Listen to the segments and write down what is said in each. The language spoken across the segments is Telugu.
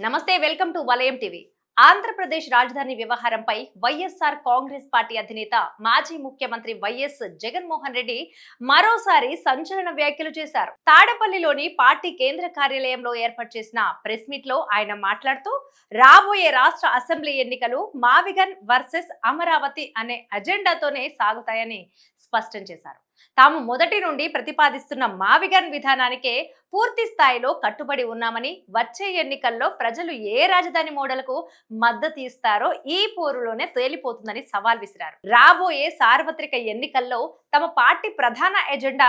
నమస్తే, వెల్కమ్ టు వలయం టీవీ. ఆంధ్రప్రదేశ్ రాజధాని వ్యవహారంపై వైఎస్ఆర్ కాంగ్రెస్ పార్టీ అధినేత మాజీ ముఖ్యమంత్రి వైఎస్ జగన్మోహన్ రెడ్డి మరోసారి సంచలన వ్యాఖ్యలు చేశారు. తాడపల్లిలోని పార్టీ కేంద్ర కార్యాలయంలో ఏర్పాటు చేసిన ప్రెస్ మీట్ లో ఆయన మాట్లాడుతూ రాబోయే రాష్ట్ర అసెంబ్లీ ఎన్నికలు మావిగన్ వర్సెస్ అమరావతి అనే అజెండాతోనే సాగుతాయని స్పష్టం చేశారు. తాము మొదటి నుండి ప్రతిపాదిస్తున్న మావిగన్ విధానానికే పూర్తి స్థాయిలో కట్టుబడి ఉన్నామని, వచ్చే ఎన్నికల్లో ప్రజలు ఏ రాజధాని మోడల్కు మద్దతు ఇస్తారో ఈ పోరులోనే తేలిపోతుందని సవాల్ విసిరారు. రాబోయే సార్వత్రిక ఎన్నికల్లో తమ పార్టీ ప్రధాన ఎజెండా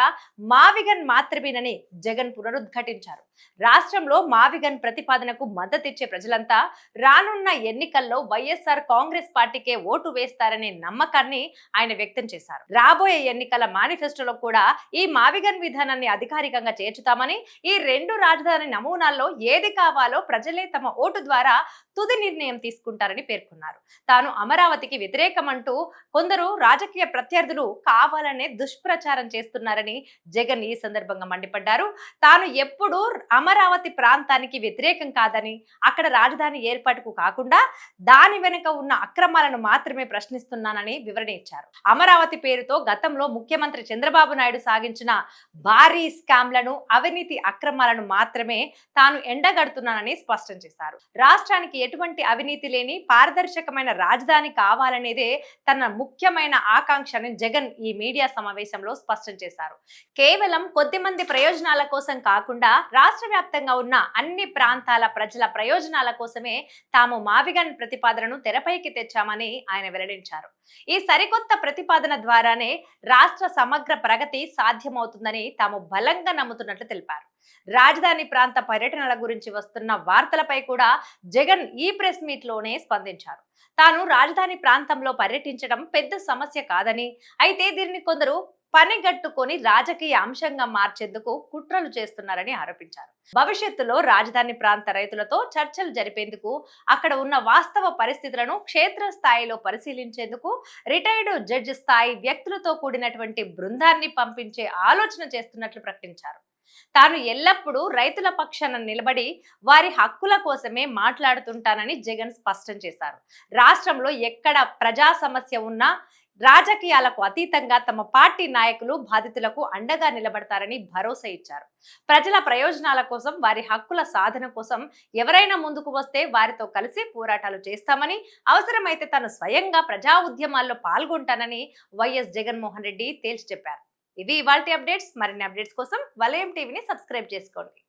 మావిగన్ మాత్రమేనని జగన్ పునరుద్ఘాటించారు. రాష్ట్రంలో మావిగన్ ప్రతిపాదనకు మద్దతిచ్చే ప్రజలంతా రానున్న ఎన్నికల్లో వైఎస్ఆర్ కాంగ్రెస్ పార్టీకే ఓటు వేస్తారనే నమ్మకాన్ని ఆయన వ్యక్తం చేశారు. రాబోయే ఎన్నికల మేనిఫెస్టోలో కూడా ఈ మావిగన్ విధానాన్ని అధికారికంగా చేర్చుతామని, ఈ రెండు రాజధాని నమూనాల్లో ఏది కావాలో ప్రజలే తమ ఓటు ద్వారా తుది నిర్ణయం తీసుకుంటారని పేర్కొన్నారు. తాను అమరావతికి వ్యతిరేకమంటూ కొందరు రాజకీయ ప్రత్యర్థులు కావాలనే దుష్ప్రచారం చేస్తున్నారని జగన్ ఈ సందర్భంగా మండిపడ్డారు. తాను ఎప్పుడూ అమరావతి ప్రాంతానికి వ్యతిరేకం కాదని, అక్కడ రాజధాని ఏర్పాటుకు కాకుండా దాని వెనుక ఉన్న అక్రమాలను మాత్రమే ప్రశ్నిస్తున్నానని వివరణ ఇచ్చారు. అమరావతి పేరుతో గతంలో ముఖ్యమంత్రి చంద్రబాబు నాయుడు సాగించిన భారీ స్కామ్లను, అవినీతి అక్రమాలను మాత్రమే తాను ఎండగడుతున్నానని స్పష్టం చేశారు. రాష్ట్రానికి ఎటువంటి అవినీతి లేని పారదర్శకమైన రాజధాని కావాలనేదే తన ముఖ్యమైన ఆకాంక్షని జగన్ ఈ మీడియా సమావేశంలో స్పష్టం చేశారు. కేవలం కొద్దిమంది ప్రయోజనాల కోసం కాకుండా రాష్ట్ర వ్యాప్తంగా ఉన్న అన్ని ప్రాంతాల ప్రజల ప్రయోజనాల కోసమే తాము మావిగన్ ప్రతిపాదనను తెరపైకి తెచ్చామని ఆయన వెల్లడించారు. ఈ సరికొత్త ప్రతిపాదన ద్వారానే రాష్ట్ర సమగ్ర ప్రగతి సాధ్యమవుతుందని తాము బలంగా నమ్ముతున్నట్లు తెలిపారు. రాజధాని ప్రాంత పర్యటనల గురించి వస్తున్న వార్తలపై కూడా జగన్ ఈ ప్రెస్ మీట్ లోనే స్పందించారు. తాను రాజధాని ప్రాంతంలో పర్యటించడం పెద్ద సమస్య కాదని, అయితే దీన్ని కొందరు పనిగట్టుకొని రాజకీయ అంశంగా మార్చేందుకు కుట్రలు చేస్తున్నారని ఆరోపించారు. భవిష్యత్తులో రాజధాని ప్రాంత రైతులతో చర్చలు జరిపేందుకు, అక్కడ ఉన్న వాస్తవ పరిస్థితులను క్షేత్రస్థాయిలో పరిశీలించేందుకు రిటైర్డ్ జడ్జి స్థాయి వ్యక్తులతో కూడినటువంటి బృందాన్ని పంపించే ఆలోచన చేస్తున్నట్లు ప్రకటించారు. తాను ఎల్లప్పుడూ రైతుల పక్షాన నిలబడి వారి హక్కుల కోసమే మాట్లాడుతుంటానని జగన్ స్పష్టం చేశారు. రాష్ట్రంలో ఎక్కడ ప్రజా సమస్య ఉన్నా రాజకీయాలకు అతీతంగా తమ పార్టీ నాయకులు బాధితులకు అండగా నిలబడతారని భరోసా ఇచ్చారు. ప్రజల ప్రయోజనాల కోసం, వారి హక్కుల సాధన కోసం ఎవరైనా ముందుకు వస్తే వారితో కలిసి పోరాటాలు చేస్తామని, అవసరమైతే తాను స్వయంగా ప్రజా ఉద్యమాల్లో పాల్గొంటానని వైఎస్ జగన్మోహన్ రెడ్డి తేల్చి చెప్పారు. ఇవి ఇవాల్టి అప్డేట్స్. మరిన్ని అప్డేట్స్ కోసం వలయం టీవీని సబ్స్క్రైబ్ చేసుకోండి.